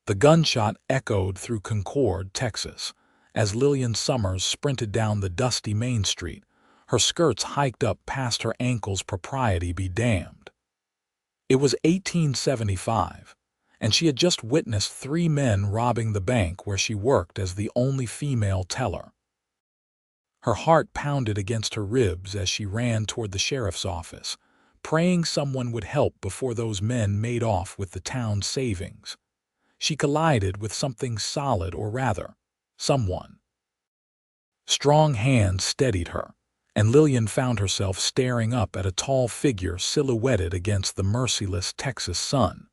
The gunshot echoed through Concord, Texas, as Lillian Summers sprinted down the dusty Main Street, her skirts hiked up past her ankles, propriety be damned. It was 1875, and she had just witnessed 3 men robbing the bank where she worked as the only female teller. Her heart pounded against her ribs as she ran toward the sheriff's office, praying someone would help before those men made off with the town's savings. She collided with something solid, or rather, someone. Strong hands steadied her, and Lillian found herself staring up at a tall figure silhouetted against the merciless Texas sun.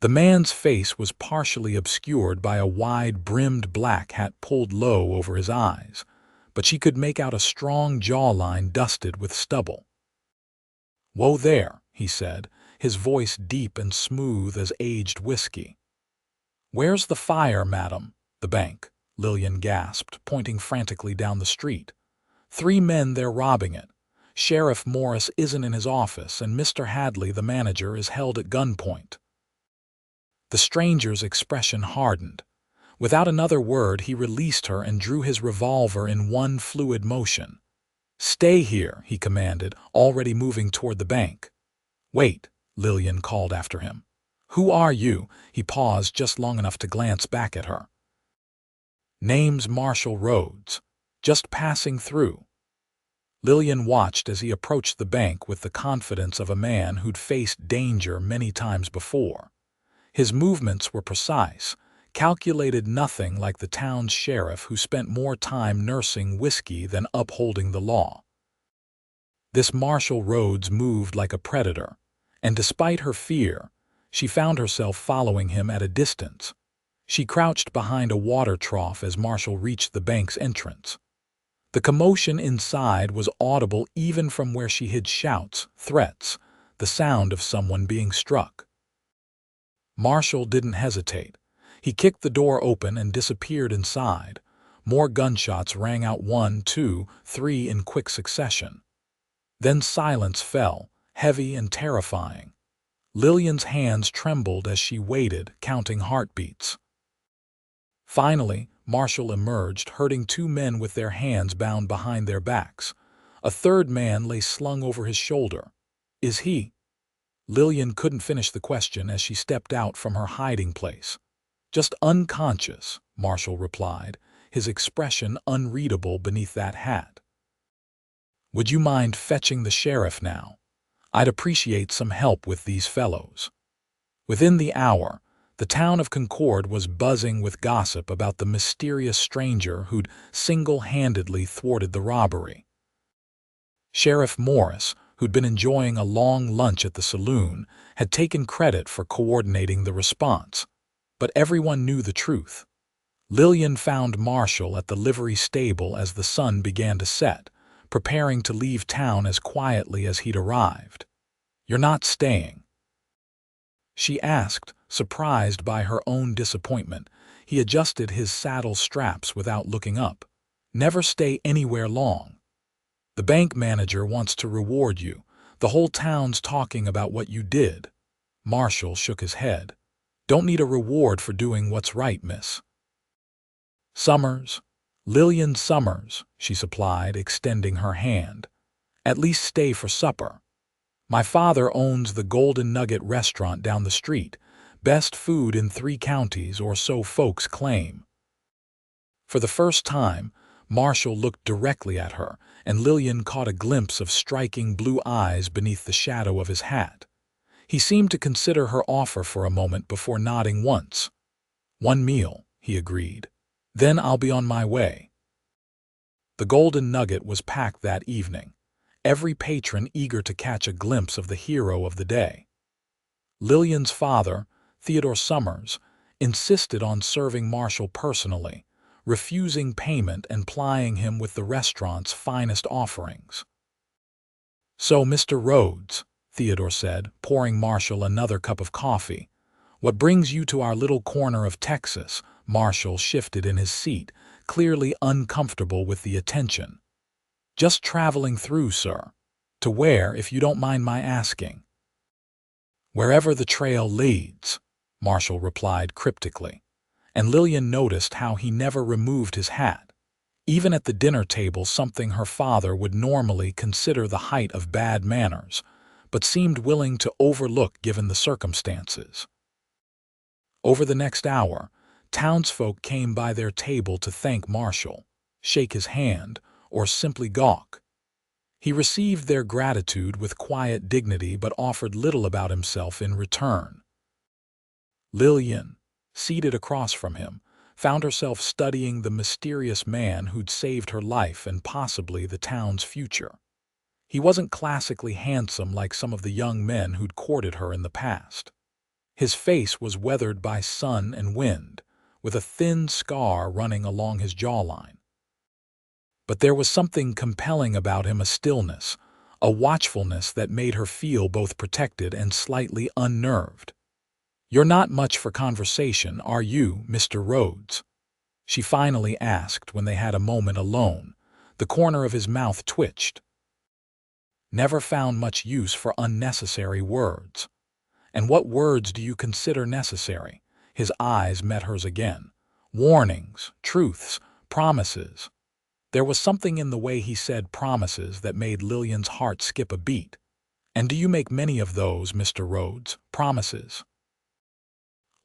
The man's face was partially obscured by a wide-brimmed black hat pulled low over his eyes, but she could make out a strong jawline dusted with stubble. "Whoa there," he said, his voice deep and smooth as aged whiskey. "Where's the fire, madam?" "The bank," Lillian gasped, pointing frantically down the street. "3 men there robbing it. Sheriff Morris isn't in his office, and Mr. Hadley, the manager, is held at gunpoint." The stranger's expression hardened. Without another word, he released her and drew his revolver in one fluid motion. "Stay here," he commanded, already moving toward the bank. "Wait," Lillian called after him. "Who are you?" He paused just long enough to glance back at her. "Name's Marshall Rhodes. Just passing through." Lillian watched as he approached the bank with the confidence of a man who'd faced danger many times before. His movements were precise, calculated, nothing like the town's sheriff who spent more time nursing whiskey than upholding the law. This Marshall Rhodes moved like a predator, and despite her fear, she found herself following him at a distance. She crouched behind a water trough as Marshall reached the bank's entrance. The commotion inside was audible even from where she hid. Shouts, threats, the sound of someone being struck. Marshall didn't hesitate. He kicked the door open and disappeared inside. More gunshots rang out, 1, 2, 3 in quick succession. Then silence fell, heavy and terrifying. Lillian's hands trembled as she waited, counting heartbeats. Finally, Marshall emerged, herding 2 men with their hands bound behind their backs. A third man lay slung over his shoulder. "Is he?" Lillian couldn't finish the question as she stepped out from her hiding place. "Just unconscious," Marshall replied, his expression unreadable beneath that hat. "Would you mind fetching the sheriff now? I'd appreciate some help with these fellows." Within the hour, the town of Concord was buzzing with gossip about the mysterious stranger who'd single-handedly thwarted the robbery. Sheriff Morris, who'd been enjoying a long lunch at the saloon, had taken credit for coordinating the response. But everyone knew the truth. Lillian found Marshall at the livery stable as the sun began to set, preparing to leave town as quietly as he'd arrived. "You're not staying?" she asked, surprised by her own disappointment. He adjusted his saddle straps without looking up. "Never stay anywhere long. The bank manager wants to reward you. The whole town's talking about what you did." Marshall shook his head. "Don't need a reward for doing what's right, miss." "Summers?" "Lillian Summers," she supplied, extending her hand. "At least stay for supper. My father owns the Golden Nugget restaurant down the street. Best food in 3 counties, or so folks claim." For the first time, Marshall looked directly at her, and Lillian caught a glimpse of striking blue eyes beneath the shadow of his hat. He seemed to consider her offer for a moment before nodding once. "1 meal," he agreed. "Then I'll be on my way." The Golden Nugget was packed that evening, every patron eager to catch a glimpse of the hero of the day. Lillian's father, Theodore Summers, insisted on serving Marshall personally, refusing payment and plying him with the restaurant's finest offerings. "So, Mr. Rhodes," Theodore said, pouring Marshall another cup of coffee, "what brings you to our little corner of Texas?" Marshall shifted in his seat, clearly uncomfortable with the attention. "Just traveling through, sir." "To where, if you don't mind my asking?" "Wherever the trail leads." Marshall replied cryptically, and Lillian noticed how he never removed his hat, even at the dinner table, something her father would normally consider the height of bad manners, but seemed willing to overlook given the circumstances. Over the next hour, townsfolk came by their table to thank Marshall, shake his hand, or simply gawk. He received their gratitude with quiet dignity but offered little about himself in return. Lillian, seated across from him, found herself studying the mysterious man who'd saved her life and possibly the town's future. He wasn't classically handsome like some of the young men who'd courted her in the past. His face was weathered by sun and wind, with a thin scar running along his jawline. But there was something compelling about him, a stillness, a watchfulness that made her feel both protected and slightly unnerved. "You're not much for conversation, are you, Mr. Rhodes?" she finally asked when they had a moment alone. The corner of his mouth twitched. "Never found much use for unnecessary words." "And what words do you consider necessary?" His eyes met hers again. "Warnings, truths, promises." There was something in the way he said promises that made Lillian's heart skip a beat. "And do you make many of those, Mr. Rhodes, promises?"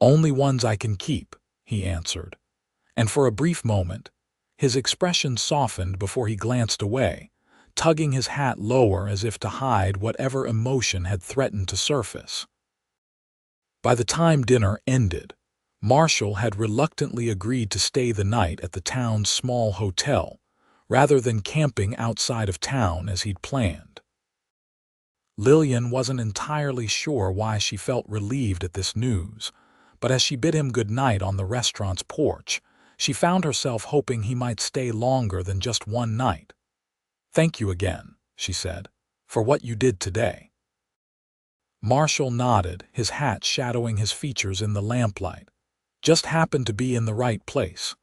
"Only ones I can keep," he answered. And for a brief moment, his expression softened before he glanced away, tugging his hat lower as if to hide whatever emotion had threatened to surface. By the time dinner ended, Marshall had reluctantly agreed to stay the night at the town's small hotel, rather than camping outside of town as he'd planned. Lillian wasn't entirely sure why she felt relieved at this news, but as she bid him good night on the restaurant's porch, she found herself hoping he might stay longer than just one night. "Thank you again," she said, "for what you did today." Marshall nodded, his hat shadowing his features in the lamplight. "Just happened to be in the right place."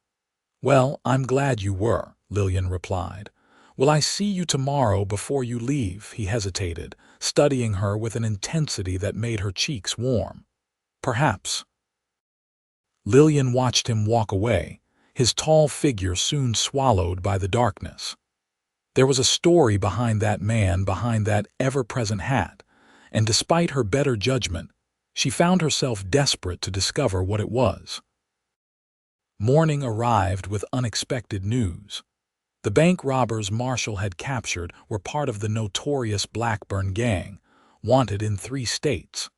"Well, I'm glad you were," Lillian replied. "Will I see you tomorrow before you leave?" He hesitated, studying her with an intensity that made her cheeks warm. "Perhaps." Lillian watched him walk away, his tall figure soon swallowed by the darkness. There was a story behind that man, behind that ever-present hat, and despite her better judgment, she found herself desperate to discover what it was. Morning arrived with unexpected news. The bank robbers Marshall had captured were part of the notorious Blackburn gang, wanted in 3 states.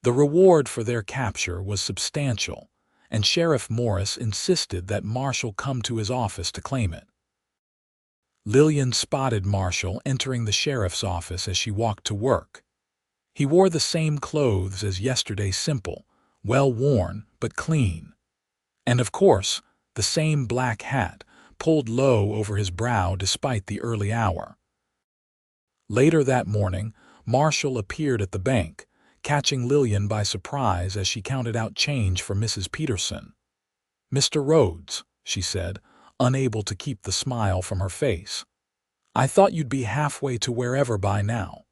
The reward for their capture was substantial, and Sheriff Morris insisted that Marshall come to his office to claim it. Lillian spotted Marshall entering the sheriff's office as she walked to work. He wore the same clothes as yesterday, simple, well-worn, but clean. And of course, the same black hat, pulled low over his brow despite the early hour. Later that morning, Marshall appeared at the bank, catching Lillian by surprise as she counted out change for Mrs. Peterson. "Mr. Rhodes," she said, unable to keep the smile from her face. "I thought you'd be halfway to wherever by now."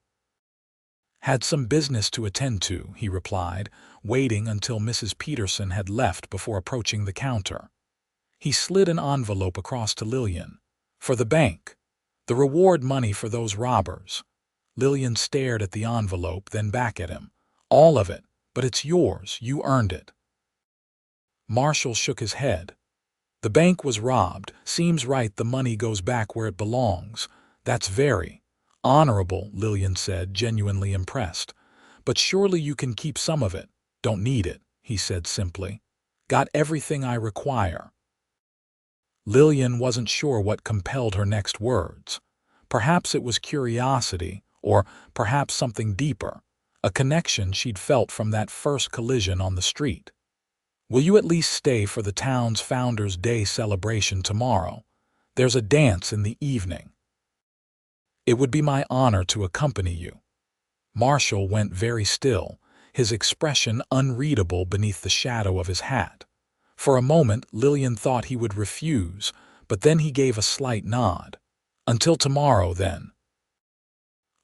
"Had some business to attend to," he replied, waiting until Mrs. Peterson had left before approaching the counter. He slid an envelope across to Lillian. "For the bank. The reward money for those robbers." Lillian stared at the envelope, then back at him. "All of it, but it's yours. You earned it." Marshall shook his head. "The bank was robbed. Seems right the money goes back where it belongs." "That's very honorable," Lillian said, genuinely impressed. "But surely you can keep some of it." "Don't need it," he said simply. "Got everything I require." Lillian wasn't sure what compelled her next words. Perhaps it was curiosity, or perhaps something deeper, a connection she'd felt from that first collision on the street. "Will you at least stay for the town's Founders' Day celebration tomorrow? There's a dance in the evening." "It would be my honor to accompany you." Marshall went very still, his expression unreadable beneath the shadow of his hat. For a moment, Lillian thought he would refuse, but then he gave a slight nod. "Until tomorrow, then."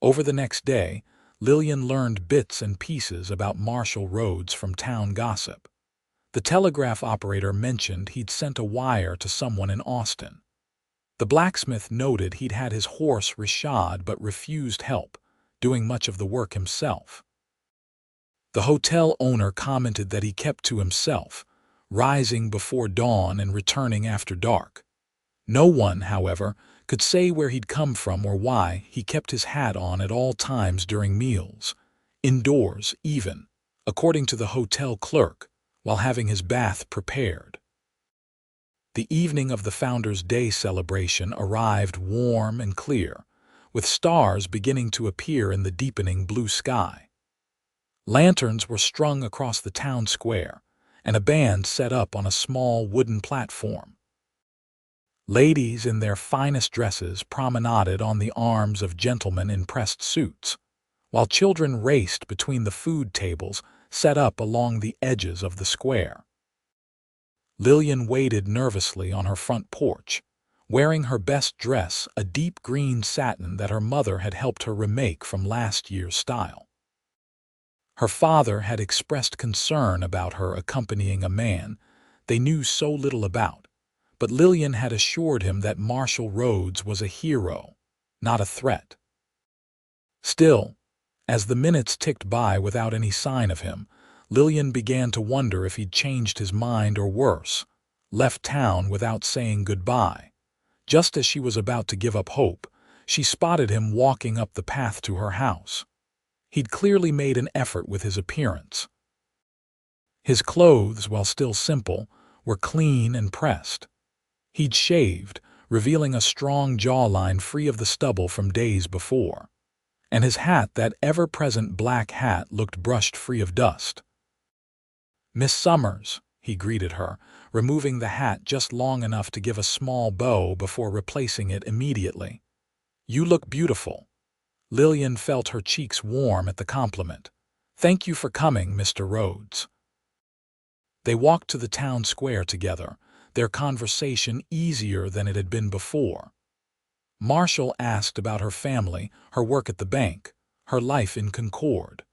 Over the next day, Lillian learned bits and pieces about Marshall Rhodes from town gossip. The telegraph operator mentioned he'd sent a wire to someone in Austin. The blacksmith noted he'd had his horse reshod but refused help, doing much of the work himself. The hotel owner commented that he kept to himself, rising before dawn and returning after dark. No one, however, could say where he'd come from or why he kept his hat on at all times during meals, indoors even, according to the hotel clerk, while having his bath prepared. The evening of the Founders' Day celebration arrived warm and clear, with stars beginning to appear in the deepening blue sky. Lanterns were strung across the town square, and a band set up on a small wooden platform. Ladies in their finest dresses promenaded on the arms of gentlemen in pressed suits, while children raced between the food tables set up along the edges of the square. Lillian waited nervously on her front porch, wearing her best dress, a deep green satin that her mother had helped her remake from last year's style. Her father had expressed concern about her accompanying a man they knew so little about, but Lillian had assured him that Marshall Rhodes was a hero, not a threat. Still, as the minutes ticked by without any sign of him, Lillian began to wonder if he'd changed his mind or worse, left town without saying goodbye. Just as she was about to give up hope, she spotted him walking up the path to her house. He'd clearly made an effort with his appearance. His clothes, while still simple, were clean and pressed. He'd shaved, revealing a strong jawline free of the stubble from days before, and his hat, that ever-present black hat, looked brushed free of dust. "Miss Summers," he greeted her, removing the hat just long enough to give a small bow before replacing it immediately. "You look beautiful." Lillian felt her cheeks warm at the compliment. "Thank you for coming, Mr. Rhodes." They walked to the town square together, their conversation easier than it had been before. Marshall asked about her family, her work at the bank, her life in Concord.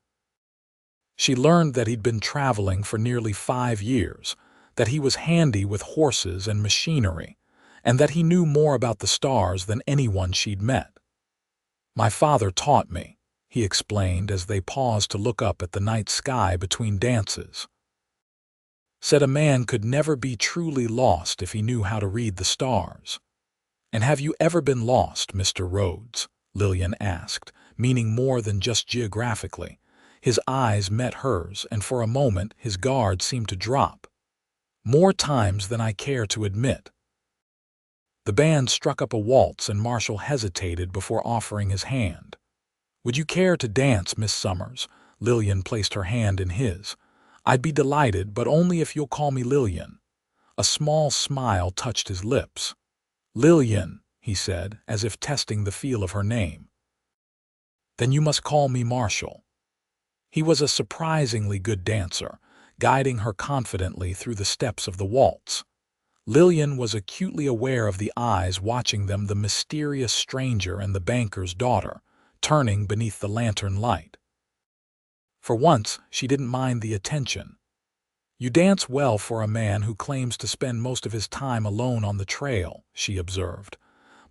She learned that he'd been traveling for nearly 5 years, that he was handy with horses and machinery, and that he knew more about the stars than anyone she'd met. "My father taught me," he explained as they paused to look up at the night sky between dances. "Said a man could never be truly lost if he knew how to read the stars." "And have you ever been lost, Mr. Rhodes?" Lillian asked, meaning more than just geographically. His eyes met hers, and for a moment his guard seemed to drop. "More times than I care to admit." The band struck up a waltz and Marshall hesitated before offering his hand. "Would you care to dance, Miss Summers?" Lillian placed her hand in his. "I'd be delighted, but only if you'll call me Lillian." A small smile touched his lips. "Lillian," he said, as if testing the feel of her name. "Then you must call me Marshall." He was a surprisingly good dancer, guiding her confidently through the steps of the waltz. Lillian was acutely aware of the eyes watching them, the mysterious stranger and the banker's daughter, turning beneath the lantern light. For once, she didn't mind the attention. "You dance well for a man who claims to spend most of his time alone on the trail," she observed.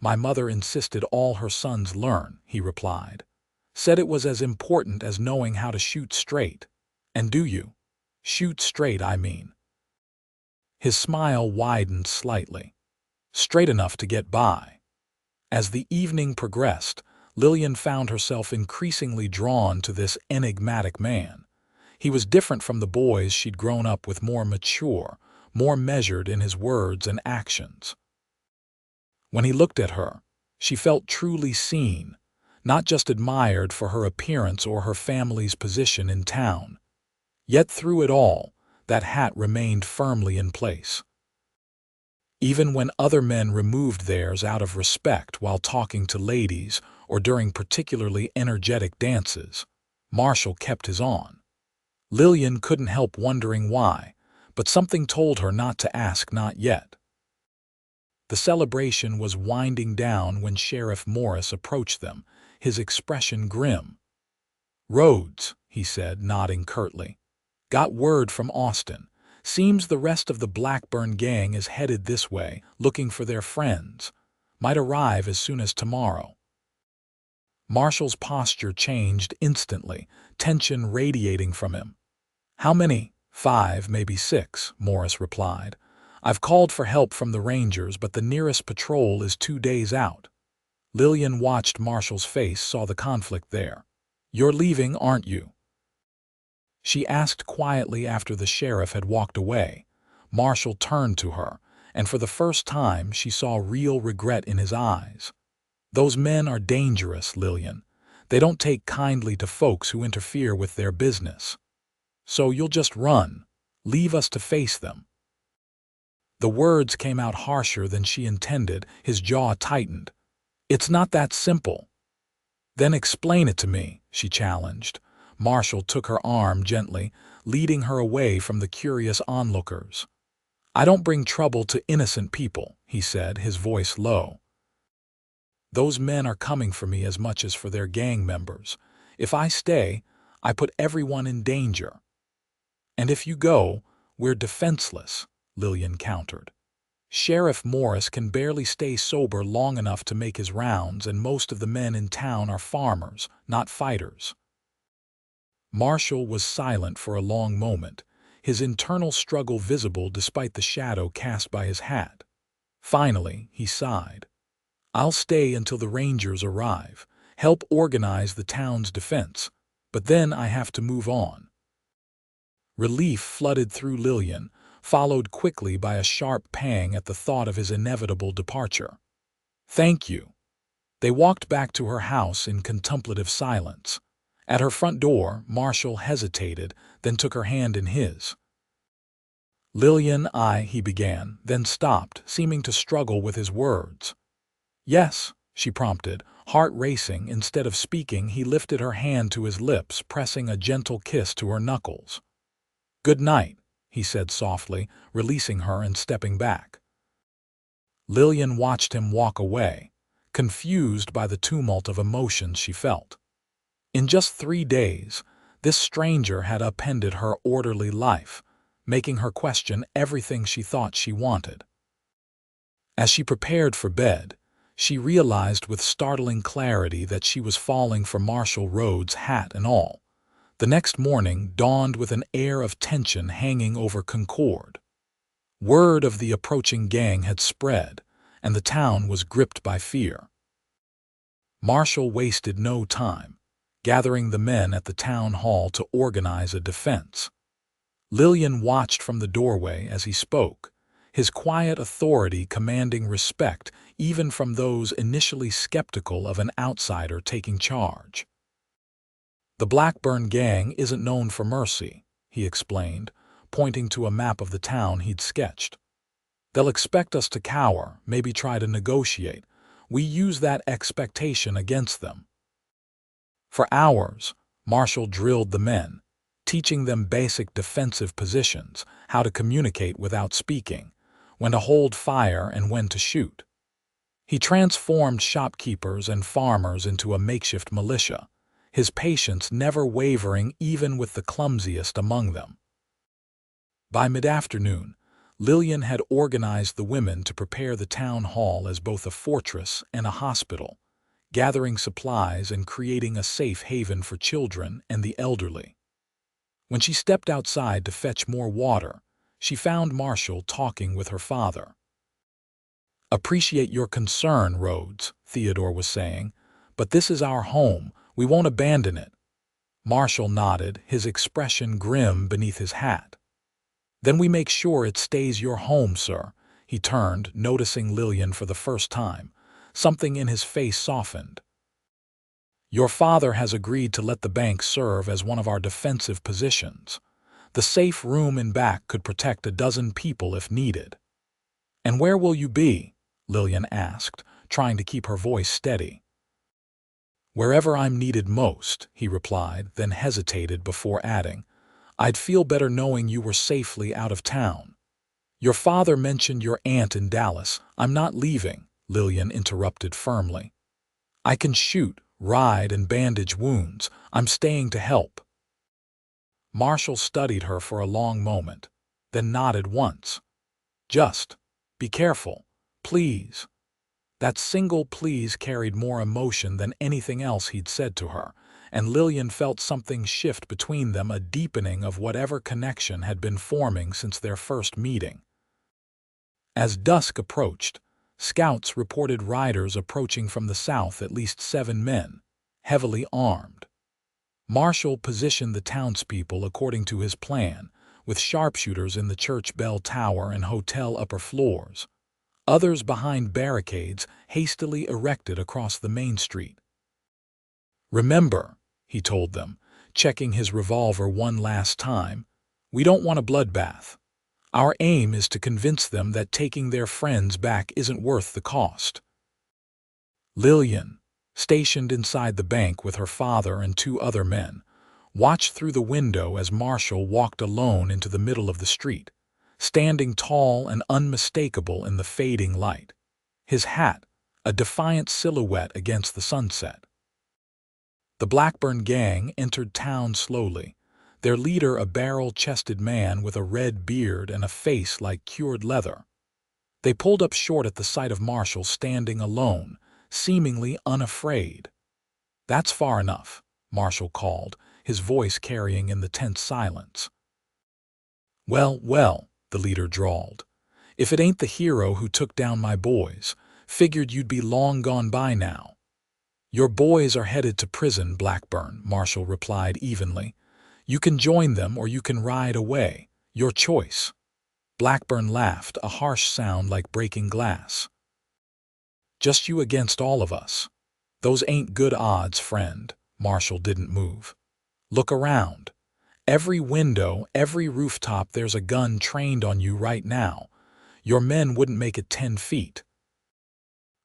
"My mother insisted all her sons learn," he replied. "Said it was as important as knowing how to shoot straight." "And do you?" "Shoot straight, I mean." His smile widened slightly. "Straight enough to get by." As the evening progressed, Lillian found herself increasingly drawn to this enigmatic man. He was different from the boys she'd grown up with, more mature, more measured in his words and actions. When he looked at her, she felt truly seen, not just admired for her appearance or her family's position in town. Yet through it all, that hat remained firmly in place. Even when other men removed theirs out of respect while talking to ladies or during particularly energetic dances, Marshall kept his on. Lillian couldn't help wondering why, but something told her not to ask, not yet. The celebration was winding down when Sheriff Morris approached them, his expression grim. Rhodes, he said, nodding curtly. Got word from Austin. Seems the rest of the Blackburn gang is headed this way, looking for their friends. Might arrive as soon as tomorrow. Marshall's posture changed instantly, tension radiating from him. How many? 5, maybe 6, Morris replied. I've called for help from the Rangers, but the nearest patrol is 2 days out. Lillian watched Marshall's face, saw the conflict there. You're leaving, aren't you? She asked quietly after the sheriff had walked away. Marshall turned to her, and for the first time she saw real regret in his eyes. Those men are dangerous, Lillian. They don't take kindly to folks who interfere with their business. So you'll just run. Leave us to face them. The words came out harsher than she intended. His jaw tightened. It's not that simple. Then explain it to me, she challenged. Marshall took her arm gently, leading her away from the curious onlookers. I don't bring trouble to innocent people, he said, his voice low. Those men are coming for me as much as for their gang members. If I stay, I put everyone in danger. And if you go, we're defenseless, Lillian countered. Sheriff Morris can barely stay sober long enough to make his rounds, and most of the men in town are farmers, not fighters. Marshall was silent for a long moment, his internal struggle visible despite the shadow cast by his hat. Finally, he sighed. I'll stay until the Rangers arrive, help organize the town's defense, but then I have to move on. Relief flooded through Lillian, followed quickly by a sharp pang at the thought of his inevitable departure. Thank you. They walked back to her house in contemplative silence. At her front door, Marshall hesitated, then took her hand in his. Lillian, he began, then stopped, seeming to struggle with his words. Yes, she prompted, heart racing. Instead of speaking, he lifted her hand to his lips, pressing a gentle kiss to her knuckles. Good night, he said softly, releasing her and stepping back. Lillian watched him walk away, confused by the tumult of emotions she felt. In just 3 days, this stranger had upended her orderly life, making her question everything she thought she wanted. As she prepared for bed, she realized with startling clarity that she was falling for Marshall Rhodes, hat and all. The next morning dawned with an air of tension hanging over Concord. Word of the approaching gang had spread, and the town was gripped by fear. Marshall wasted no time, gathering the men at the town hall to organize a defense. Lillian watched from the doorway as he spoke, his quiet authority commanding respect even from those initially skeptical of an outsider taking charge. The Blackburn gang isn't known for mercy, he explained, pointing to a map of the town he'd sketched. They'll expect us to cower, maybe try to negotiate. We use that expectation against them. For hours, Marshall drilled the men, teaching them basic defensive positions, how to communicate without speaking, when to hold fire and when to shoot. He transformed shopkeepers and farmers into a makeshift militia, his patience never wavering even with the clumsiest among them. By mid-afternoon, Lillian had organized the women to prepare the town hall as both a fortress and a hospital, gathering supplies and creating a safe haven for children and the elderly. When she stepped outside to fetch more water, she found Marshall talking with her father. Appreciate your concern, Rhodes, Theodore was saying, but this is our home. We won't abandon it. Marshall nodded, his expression grim beneath his hat. Then we make sure it stays your home, sir. He turned, noticing Lillian for the first time. Something in his face softened. Your father has agreed to let the bank serve as one of our defensive positions. The safe room in back could protect a dozen people if needed. And where will you be? Lillian asked, trying to keep her voice steady. Wherever I'm needed most, he replied, then hesitated before adding, I'd feel better knowing you were safely out of town. Your father mentioned your aunt in Dallas. I'm not leaving, Lillian interrupted firmly. I can shoot, Ride and bandage wounds. I'm staying to help." Marshall studied her for a long moment, then nodded once. "Just be careful, please." That single please carried more emotion than anything else he'd said to her, and Lillian felt something shift between them, a deepening of whatever connection had been forming since their first meeting. As dusk approached, scouts reported riders approaching from the south, at least 7 men, heavily armed. Marshall positioned the townspeople according to his plan, with sharpshooters in the church bell tower and hotel upper floors, others behind barricades hastily erected across the main street. "Remember," he told them, checking his revolver one last time, "we don't want a bloodbath. Our aim is to convince them that taking their friends back isn't worth the cost." Lillian, stationed inside the bank with her father and 2 other men, watched through the window as Marshall walked alone into the middle of the street, standing tall and unmistakable in the fading light, his hat a defiant silhouette against the sunset. The Blackburn gang entered town slowly, their leader a barrel-chested man with a red beard and a face like cured leather. They pulled up short at the sight of Marshall standing alone, seemingly unafraid. "That's far enough," Marshall called, his voice carrying in the tense silence. "Well, well," the leader drawled. "If it ain't the hero who took down my boys, figured you'd be long gone by now." "Your boys are headed to prison, Blackburn," Marshall replied evenly. "You can join them or you can ride away. Your choice." Blackburn laughed, a harsh sound like breaking glass. "Just you against all of us. Those ain't good odds, friend." Marshall didn't move. "Look around. Every window, every rooftop, there's a gun trained on you right now. Your men wouldn't make it 10 feet.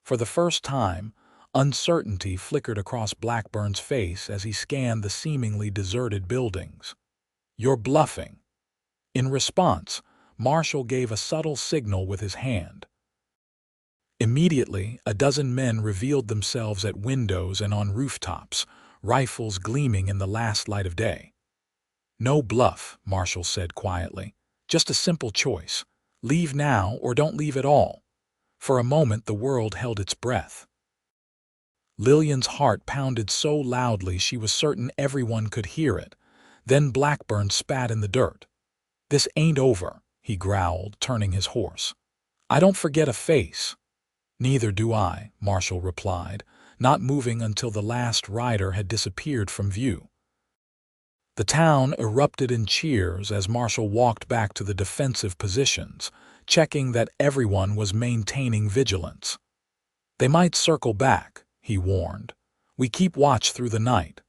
For the first time, uncertainty flickered across Blackburn's face as he scanned the seemingly deserted buildings. "You're bluffing." In response, Marshall gave a subtle signal with his hand. Immediately, a dozen men revealed themselves at windows and on rooftops, rifles gleaming in the last light of day. "No bluff," Marshall said quietly. "Just a simple choice. Leave now or don't leave at all." For a moment the world held its breath. Lillian's heart pounded so loudly she was certain everyone could hear it. Then Blackburn spat in the dirt. "This ain't over," he growled, turning his horse. "I don't forget a face." "Neither do I," Marshall replied, not moving until the last rider had disappeared from view. The town erupted in cheers as Marshall walked back to the defensive positions, checking that everyone was maintaining vigilance. "They might circle back," he warned. "We keep watch through the night."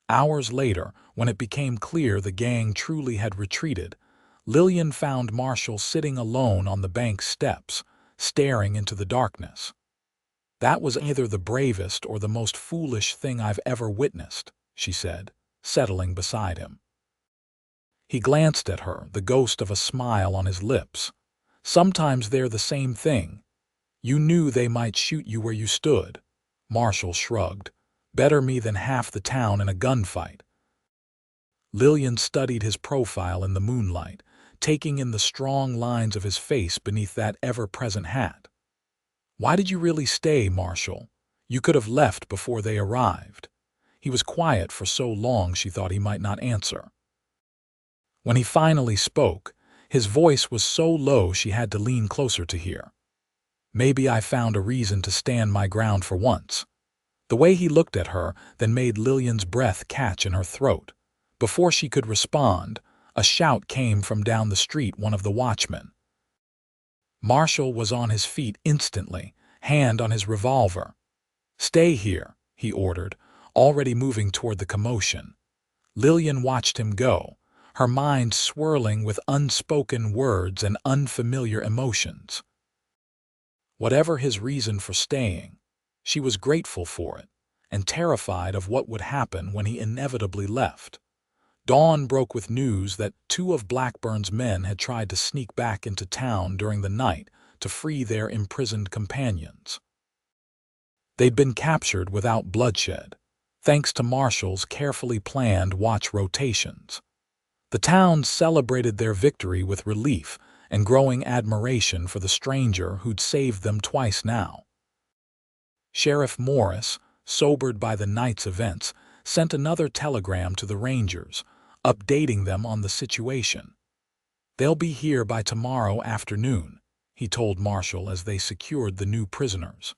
Hours later, when it became clear the gang truly had retreated, Lillian found Marshall sitting alone on the bank's steps, staring into the darkness. "That was either the bravest or the most foolish thing I've ever witnessed," she said, settling beside him. He glanced at her, the ghost of a smile on his lips. "Sometimes they're the same thing. You knew they might shoot you where you stood." Marshall shrugged. "Better me than half the town in a gunfight." Lillian studied his profile in the moonlight, taking in the strong lines of his face beneath that ever-present hat. "Why did you really stay, Marshall? You could have left before they arrived." He was quiet for so long she thought he might not answer. When he finally spoke, his voice was so low she had to lean closer to hear. "Maybe I found a reason to stand my ground for once." The way he looked at her then made Lillian's breath catch in her throat. Before she could respond, a shout came from down the street, one of the watchmen. Marshall was on his feet instantly, hand on his revolver. "Stay here," he ordered, already moving toward the commotion. Lillian watched him go, her mind swirling with unspoken words and unfamiliar emotions. Whatever his reason for staying, she was grateful for it and terrified of what would happen when he inevitably left. Dawn broke with news that 2 of Blackburn's men had tried to sneak back into town during the night to free their imprisoned companions. They'd been captured without bloodshed, thanks to Marshall's carefully planned watch rotations. The town celebrated their victory with relief and growing admiration for the stranger who'd saved them twice now. Sheriff Morris, sobered by the night's events, sent another telegram to the Rangers, updating them on the situation. "They'll be here by tomorrow afternoon," he told Marshall as they secured the new prisoners.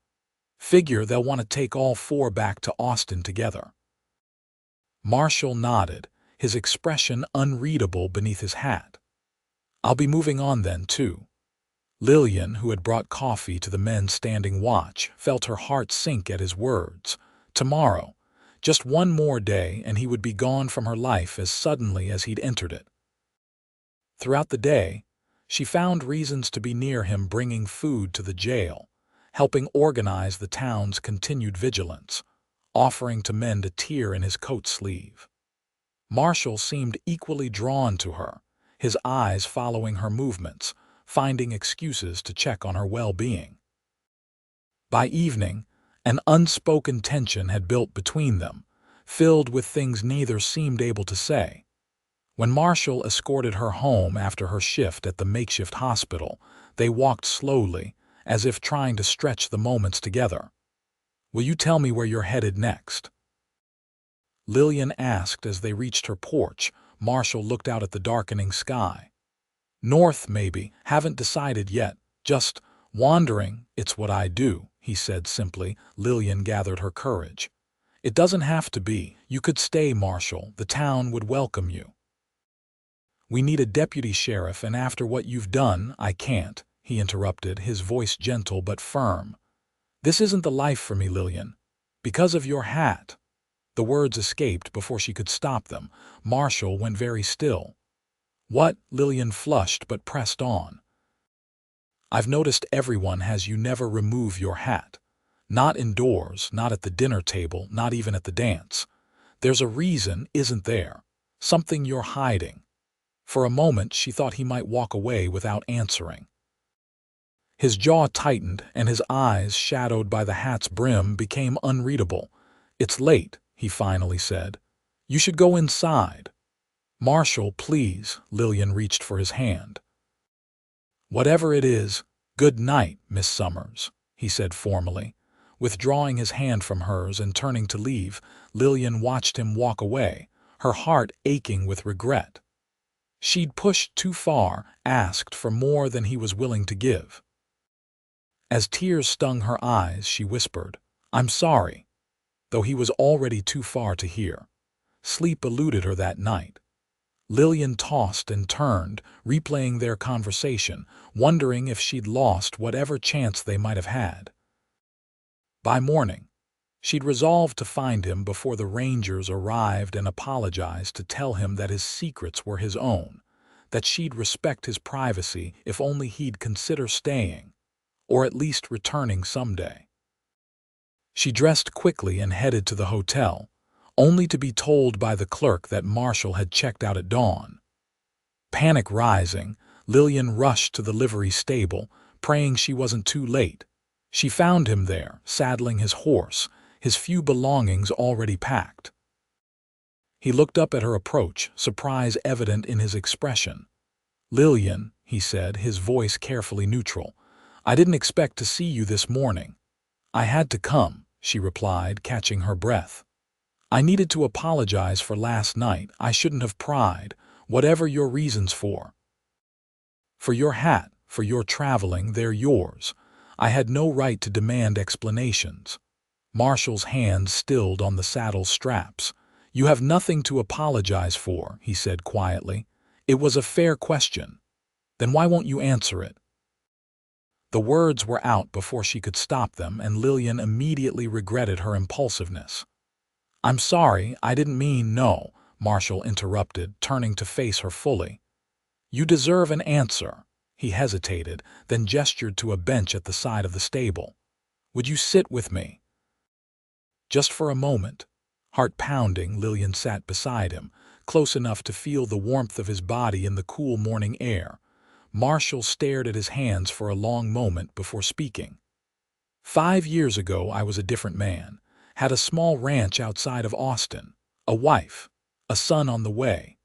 "Figure they'll want to take all 4 back to Austin together." Marshall nodded, his expression unreadable beneath his hat. "I'll be moving on then, too." Lillian, who had brought coffee to the men standing watch, felt her heart sink at his words. Tomorrow, just one more day, and he would be gone from her life as suddenly as he'd entered it. Throughout the day, she found reasons to be near him, bringing food to the jail, helping organize the town's continued vigilance, offering to mend a tear in his coat sleeve. Marshall seemed equally drawn to her, his eyes following her movements, finding excuses to check on her well-being. By evening, an unspoken tension had built between them, filled with things neither seemed able to say. When Marshall escorted her home after her shift at the makeshift hospital, they walked slowly, as if trying to stretch the moments together. "Will you tell me where you're headed next?" Lillian asked as they reached her porch. Marshall looked out at the darkening sky. "North, maybe. Haven't decided yet. Just wandering. It's what I do," he said simply. Lillian gathered her courage. "It doesn't have to be. You could stay, Marshall. The town would welcome you." "We need a deputy sheriff, and after what you've done, I can't," he interrupted, his voice gentle but firm. "This isn't the life for me, Lillian. Because of your hat." The words escaped before she could stop them. Marshall went very still. "What?" Lillian flushed but pressed on. "I've noticed everyone has you never remove your hat. Not indoors, not at the dinner table, not even at the dance. There's a reason, isn't there? Something you're hiding." For a moment she thought he might walk away without answering. His jaw tightened and his eyes, shadowed by the hat's brim, became unreadable. "It's late," he finally said. "You should go inside." "Marshall, please." Lillian reached for his hand. "Whatever it is, good night, Miss Summers," he said formally. Withdrawing his hand from hers and turning to leave, Lillian watched him walk away, her heart aching with regret. She'd pushed too far, asked for more than he was willing to give. As tears stung her eyes, she whispered, "I'm sorry," though he was already too far to hear. Sleep eluded her that night. Lillian tossed and turned, replaying their conversation, wondering if she'd lost whatever chance they might have had. By morning, she'd resolved to find him before the Rangers arrived and apologized, to tell him that his secrets were his own, that she'd respect his privacy if only he'd consider staying, or at least returning someday. She dressed quickly and headed to the hotel, only to be told by the clerk that Marshall had checked out at dawn. Panic rising, Lillian rushed to the livery stable, praying she wasn't too late. She found him there, saddling his horse, his few belongings already packed. He looked up at her approach, surprise evident in his expression. "Lillian," he said, his voice carefully neutral, "I didn't expect to see you this morning." "I had to come," she replied, catching her breath. "I needed to apologize for last night. I shouldn't have pried, whatever your reasons for. For your hat, for your traveling, they're yours. I had no right to demand explanations." Marshall's hand stilled on the saddle straps. "You have nothing to apologize for," he said quietly. "It was a fair question. Then why won't you answer it?" The words were out before she could stop them, and Lillian immediately regretted her impulsiveness. "I'm sorry, I didn't mean—" "No," Marshall interrupted, turning to face her fully. "You deserve an answer." He hesitated, then gestured to a bench at the side of the stable. "Would you sit with me?" Just for a moment. Heart pounding, Lillian sat beside him, close enough to feel the warmth of his body in the cool morning air. Marshall stared at his hands for a long moment before speaking. 5 years ago, I was a different man, had a small ranch outside of Austin, a wife, a son on the way.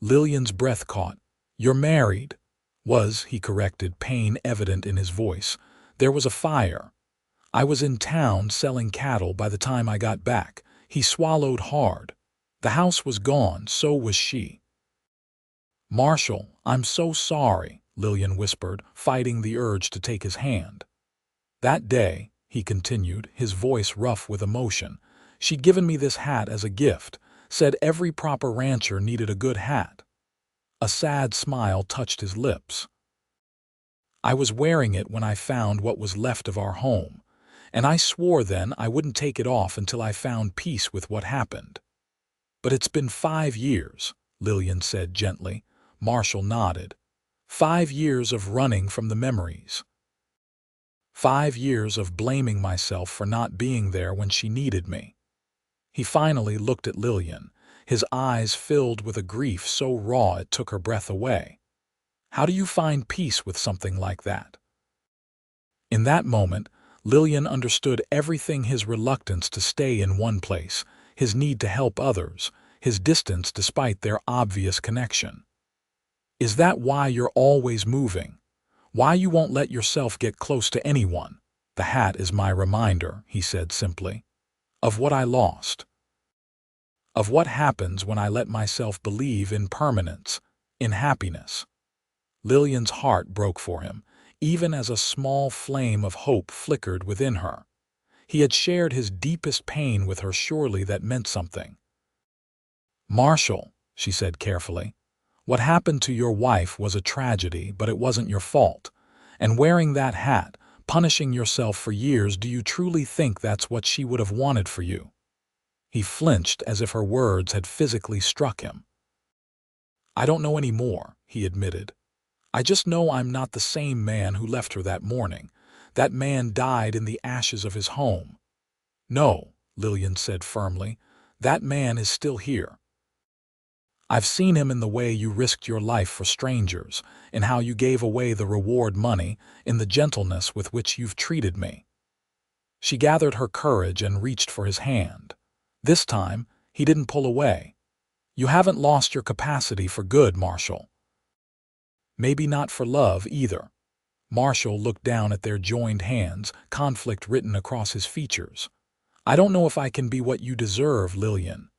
Lillian's breath caught. You're married? Was, he corrected, pain evident in his voice. There was a fire. I was in town selling cattle by the time I got back. He swallowed hard. The house was gone, so was she. Marshall, I'm so sorry, Lillian whispered, fighting the urge to take his hand. That day, he continued, his voice rough with emotion, she'd given me this hat as a gift, said every proper rancher needed a good hat. A sad smile touched his lips. I was wearing it when I found what was left of our home, and I swore then I wouldn't take it off until I found peace with what happened. But it's been 5 years, Lillian said gently. Marshall nodded. 5 years of running from the memories. 5 years of blaming myself for not being there when she needed me. He finally looked at Lillian, his eyes filled with a grief so raw it took her breath away. How do you find peace with something like that? In that moment, Lillian understood everything: his reluctance to stay in one place, his need to help others, his distance despite their obvious connection. Is that why you're always moving? Why you won't let yourself get close to anyone? The hat is my reminder, he said simply. Of what I lost. Of what happens when I let myself believe in permanence, in happiness. Lillian's heart broke for him, even as a small flame of hope flickered within her. He had shared his deepest pain with her, surely that meant something. Marshall, she said carefully, what happened to your wife was a tragedy, but it wasn't your fault. And wearing that hat, punishing yourself for years, do you truly think that's what she would have wanted for you? He flinched as if her words had physically struck him. I don't know any more, he admitted. I just know I'm not the same man who left her that morning. That man died in the ashes of his home. No, Lillian said firmly, that man is still here. I've seen him in the way you risked your life for strangers, in how you gave away the reward money, in the gentleness with which you've treated me. She gathered her courage and reached for his hand. This time, he didn't pull away. You haven't lost your capacity for good, Marshall. Maybe not for love either. Marshall looked down at their joined hands, conflict written across his features. I don't know if I can be what you deserve, Lillian.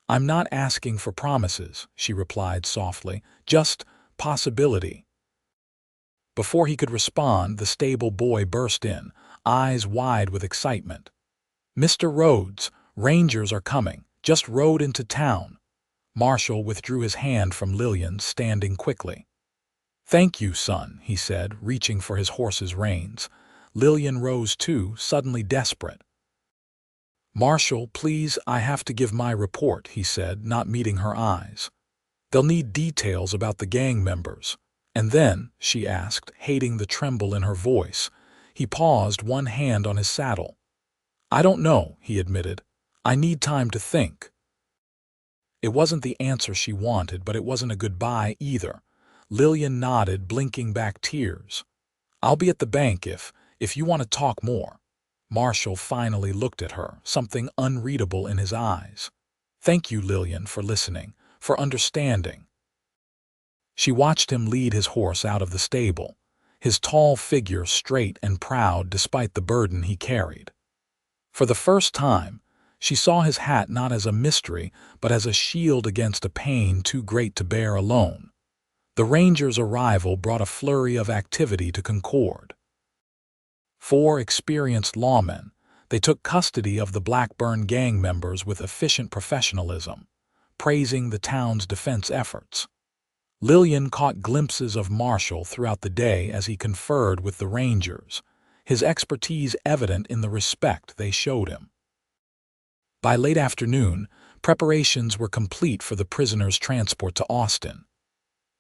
I'm not asking for promises, she replied softly, just possibility. Before he could respond, the stable boy burst in, eyes wide with excitement. Mr. Rhodes, Rangers are coming, just rode into town. Marshall withdrew his hand from Lillian, standing quickly. Thank you, son, he said, reaching for his horse's reins. Lillian rose too, suddenly desperate. Marshall, please, I have to give my report, he said, not meeting her eyes. They'll need details about the gang members. And then, she asked, hating the tremble in her voice. He paused, one hand on his saddle. I don't know, he admitted. I need time to think. It wasn't the answer she wanted, but it wasn't a goodbye either. Lillian nodded, blinking back tears. I'll be at the bank if you want to talk more. Marshall finally looked at her, something unreadable in his eyes. Thank you, Lillian, for listening, for understanding. She watched him lead his horse out of the stable, his tall figure straight and proud despite the burden he carried. For the first time, she saw his hat not as a mystery, but as a shield against a pain too great to bear alone. The Rangers' arrival brought a flurry of activity to Concord. 4 experienced lawmen, they took custody of the Blackburn gang members with efficient professionalism, praising the town's defense efforts. Lillian caught glimpses of Marshall throughout the day as he conferred with the Rangers, his expertise evident in the respect they showed him. By late afternoon, preparations were complete for the prisoners' transport to Austin.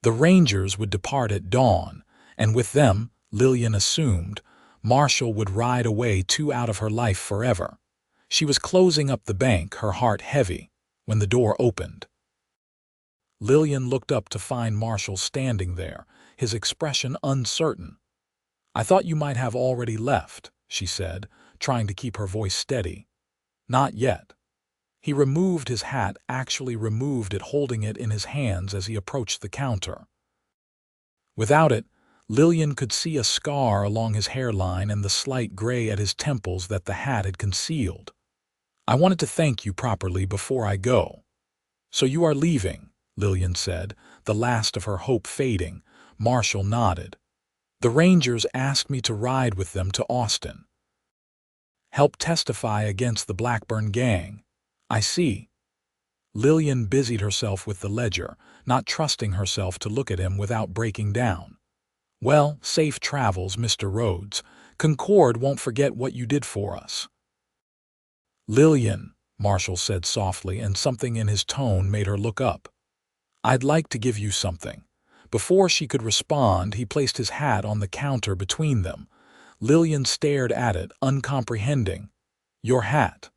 The Rangers would depart at dawn, and with them, Lillian assumed, Marshall would ride away too out of her life forever. She was closing up the bank, her heart heavy, when the door opened. Lillian looked up to find Marshall standing there, his expression uncertain. I thought you might have already left, she said, trying to keep her voice steady. Not yet. He removed his hat, actually removed it, holding it in his hands as he approached the counter. Without it, Lillian could see a scar along his hairline and the slight gray at his temples that the hat had concealed. I wanted to thank you properly before I go. So you are leaving, Lillian said, the last of her hope fading. Marshall nodded. The Rangers asked me to ride with them to Austin. Help testify against the Blackburn gang. I see. Lillian busied herself with the ledger, not trusting herself to look at him without breaking down. Well, safe travels, Mr. Rhodes. Concord won't forget what you did for us. Lillian, Marshall said softly, and something in his tone made her look up. I'd like to give you something. Before she could respond, he placed his hat on the counter between them. Lillian stared at it, uncomprehending. Your hat.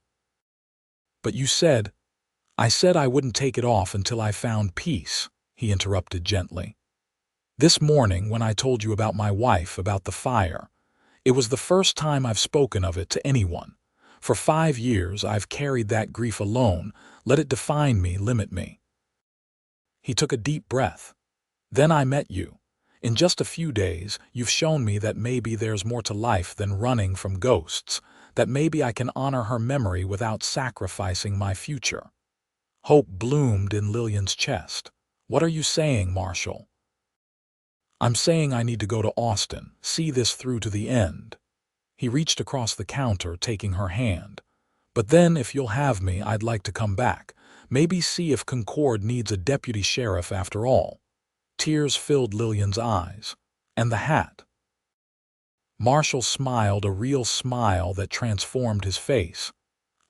But you said... I said I wouldn't take it off until I found peace, he interrupted gently. This morning, when I told you about my wife, about the fire, it was the first time I've spoken of it to anyone. For 5 years, I've carried that grief alone, let it define me, limit me. He took a deep breath. Then I met you. In just a few days, you've shown me that maybe there's more to life than running from ghosts, that maybe I can honor her memory without sacrificing my future. Hope bloomed in Lillian's chest. What are you saying, Marshall? I'm saying I need to go to Austin, see this through to the end. He reached across the counter, taking her hand. But then, if you'll have me, I'd like to come back. Maybe see if Concord needs a deputy sheriff after all. Tears filled Lillian's eyes. And the hat. Marshall smiled, a real smile that transformed his face.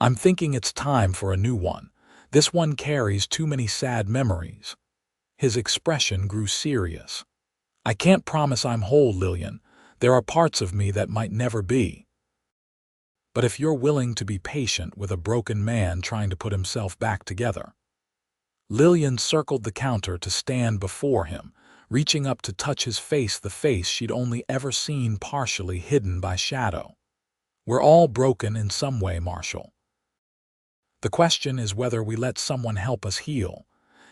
I'm thinking it's time for a new one. This one carries too many sad memories. His expression grew serious. I can't promise I'm whole, Lillian. There are parts of me that might never be. But if you're willing to be patient with a broken man trying to put himself back together. Lillian circled the counter to stand before him, reaching up to touch his face, the face she'd only ever seen partially hidden by shadow. We're all broken in some way, Marshall. The question is whether we let someone help us heal.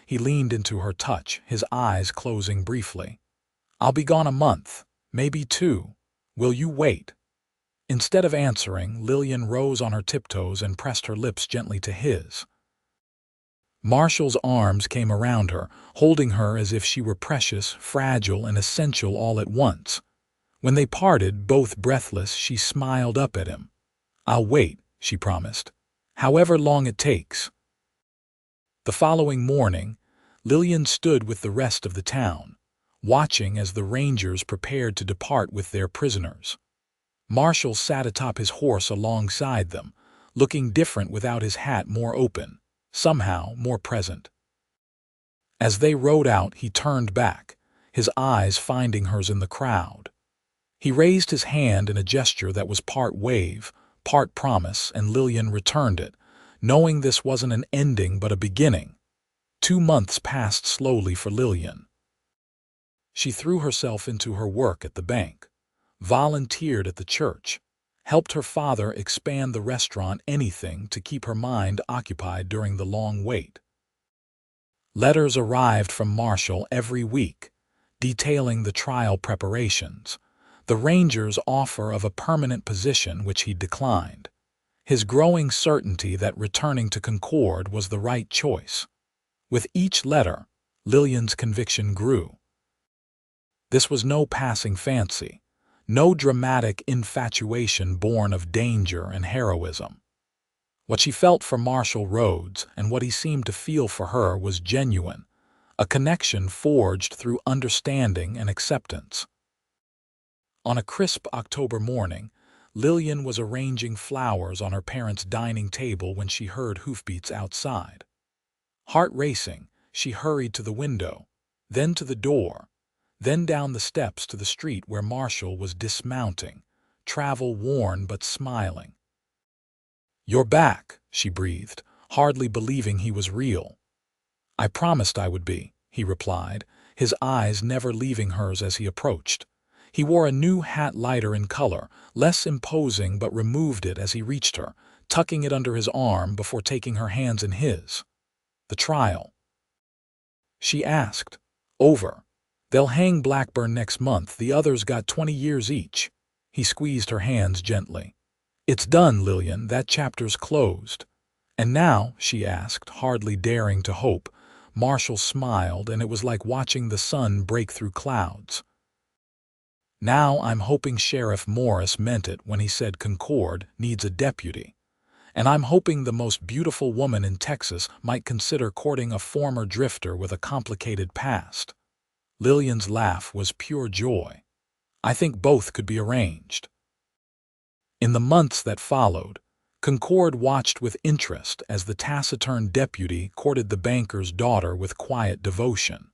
He leaned into her touch, his eyes closing briefly. I'll be gone a month, maybe 2. Will you wait? Instead of answering, Lillian rose on her tiptoes and pressed her lips gently to his. Marshall's arms came around her, holding her as if she were precious, fragile, and essential all at once. When they parted, both breathless, she smiled up at him. I'll wait, she promised. However long it takes. The following morning, Lillian stood with the rest of the town, watching as the Rangers prepared to depart with their prisoners. Marshall sat atop his horse alongside them, looking different without his hat, more open, somehow more present. As they rode out, he turned back, his eyes finding hers in the crowd. He raised his hand in a gesture that was part wave, part promise, and Lillian returned it, knowing this wasn't an ending but a beginning. 2 months passed slowly for Lillian. She threw herself into her work at the bank, volunteered at the church, helped her father expand the restaurant, anything to keep her mind occupied during the long wait. Letters arrived from Marshall every week, detailing the trial preparations, the Rangers' offer of a permanent position which he declined, his growing certainty that returning to Concord was the right choice. With each letter, Lillian's conviction grew. This was no passing fancy, no dramatic infatuation born of danger and heroism. What she felt for Marshall Rhodes and what he seemed to feel for her was genuine, a connection forged through understanding and acceptance. On a crisp October morning, Lillian was arranging flowers on her parents' dining table when she heard hoofbeats outside. Heart racing, she hurried to the window, then to the door, then down the steps to the street where Marshall was dismounting, travel-worn but smiling. "You're back," she breathed, hardly believing he was real. "I promised I would be," he replied, his eyes never leaving hers as he approached. He wore a new hat lighter in color, less imposing, but removed it as he reached her, tucking it under his arm before taking her hands in his. "The trial?" she asked. "Over. They'll hang Blackburn next month. The others got 20 years each." He squeezed her hands gently. "It's done, Lillian. That chapter's closed." "And now?" she asked, hardly daring to hope. Marshall smiled, and it was like watching the sun break through clouds. "Now I'm hoping Sheriff Morris meant it when he said Concord needs a deputy. And I'm hoping the most beautiful woman in Texas might consider courting a former drifter with a complicated past." Lillian's laugh was pure joy. "I think both could be arranged." In the months that followed, Concord watched with interest as the taciturn deputy courted the banker's daughter with quiet devotion.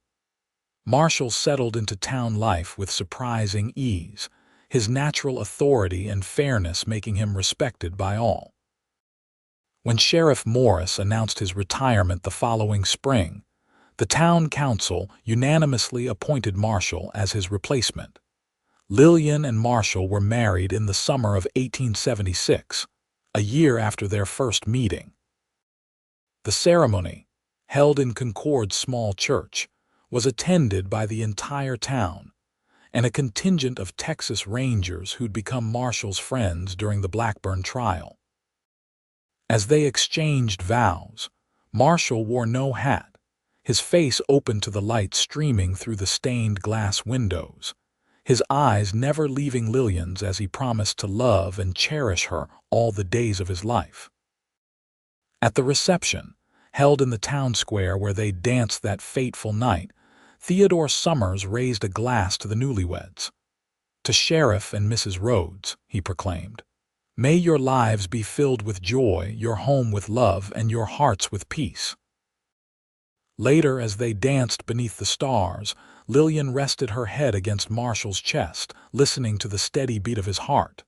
Marshall settled into town life with surprising ease, his natural authority and fairness making him respected by all. When Sheriff Morris announced his retirement the following spring, the town council unanimously appointed Marshall as his replacement. Lillian and Marshall were married in the summer of 1876, a year after their first meeting. The ceremony, held in Concord's small church, was attended by the entire town, and a contingent of Texas Rangers who'd become Marshall's friends during the Blackburn trial. As they exchanged vows, Marshall wore no hat, his face open to the light streaming through the stained glass windows, his eyes never leaving Lillian's as he promised to love and cherish her all the days of his life. At the reception, held in the town square where they danced that fateful night, Theodore Summers raised a glass to the newlyweds. "To Sheriff and Mrs. Rhodes," he proclaimed, "may your lives be filled with joy, your home with love, and your hearts with peace." Later, as they danced beneath the stars, Lillian rested her head against Marshall's chest, listening to the steady beat of his heart.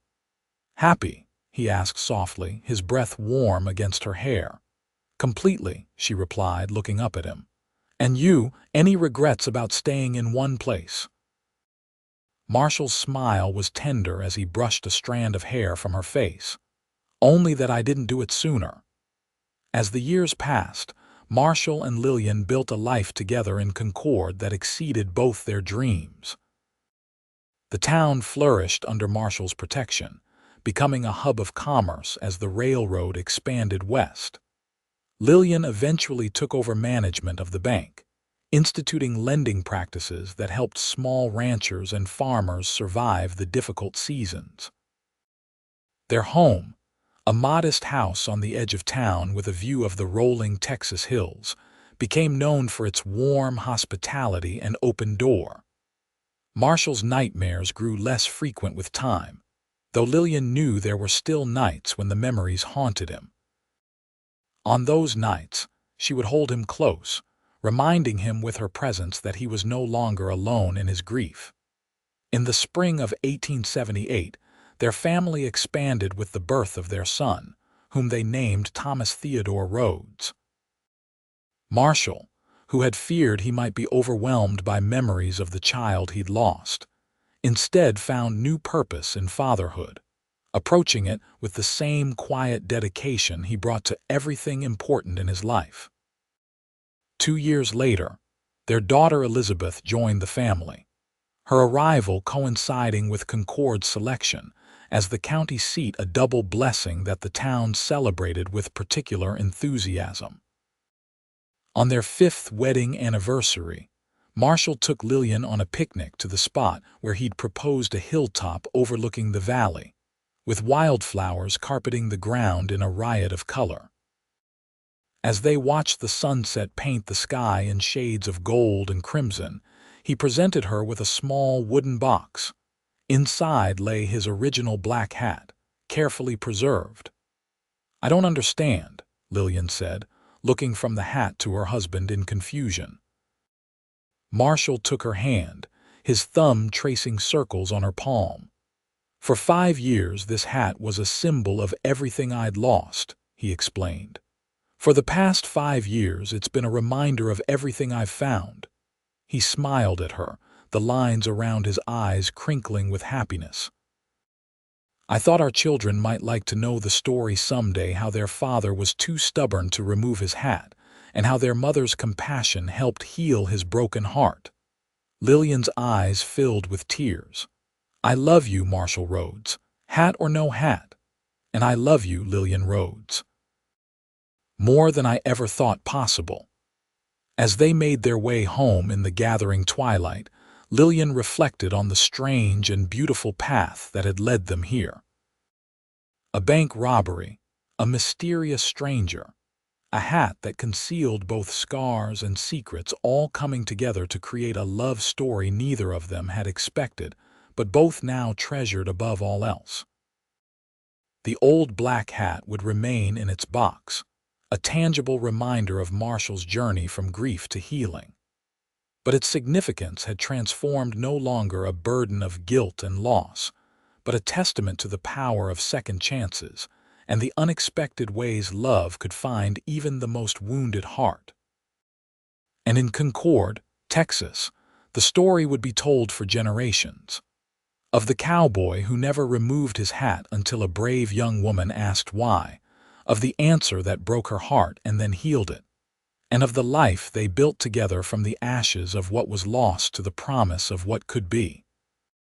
"Happy?" he asked softly, his breath warm against her hair. "Completely," she replied, looking up at him. "And you, any regrets about staying in one place?" Marshall's smile was tender as he brushed a strand of hair from her face. "Only that I didn't do it sooner." As the years passed, Marshall and Lillian built a life together in Concord that exceeded both their dreams. The town flourished under Marshall's protection, becoming a hub of commerce as the railroad expanded west. Lillian eventually took over management of the bank, instituting lending practices that helped small ranchers and farmers survive the difficult seasons. Their home, a modest house on the edge of town with a view of the rolling Texas hills, became known for its warm hospitality and open door. Marshall's nightmares grew less frequent with time, though Lillian knew there were still nights when the memories haunted him. On those nights, she would hold him close, reminding him with her presence that he was no longer alone in his grief. In the spring of 1878, their family expanded with the birth of their son, whom they named Thomas Theodore Rhodes. Marshall, who had feared he might be overwhelmed by memories of the child he'd lost, instead found new purpose in fatherhood, approaching it with the same quiet dedication he brought to everything important in his life. 2 years later, their daughter Elizabeth joined the family, her arrival coinciding with Concord's selection as the county seat, a double blessing that the town celebrated with particular enthusiasm. On their 5th wedding anniversary, Marshall took Lillian on a picnic to the spot where he'd proposed, a hilltop overlooking the valley, with wildflowers carpeting the ground in a riot of color. As they watched the sunset paint the sky in shades of gold and crimson, he presented her with a small wooden box. Inside lay his original black hat, carefully preserved. "I don't understand," Lillian said, looking from the hat to her husband in confusion. Marshall took her hand, his thumb tracing circles on her palm. "For 5 years this hat was a symbol of everything I'd lost," he explained. "For the past 5 years it's been a reminder of everything I've found." He smiled at her, the lines around his eyes crinkling with happiness. I thought our children might like to know the story someday, how their father was too stubborn to remove his hat, and how their mother's compassion helped heal his broken heart. Lillian's eyes filled with tears. I love you, Marshall Rhodes, hat or no hat. And I love you, Lillian Rhodes. More than I ever thought possible. As they made their way home in the gathering twilight, Lillian reflected on the strange and beautiful path that had led them here. A bank robbery, a mysterious stranger, a hat that concealed both scars and secrets, all coming together to create a love story neither of them had expected, but both now treasured above all else. The old black hat would remain in its box, a tangible reminder of Marshall's journey from grief to healing. But its significance had transformed no longer a burden of guilt and loss, but a testament to the power of second chances and the unexpected ways love could find even the most wounded heart. And in Concord, Texas, the story would be told for generations. Of the cowboy who never removed his hat until a brave young woman asked why, of the answer that broke her heart and then healed it, and of the life they built together from the ashes of what was lost to the promise of what could be.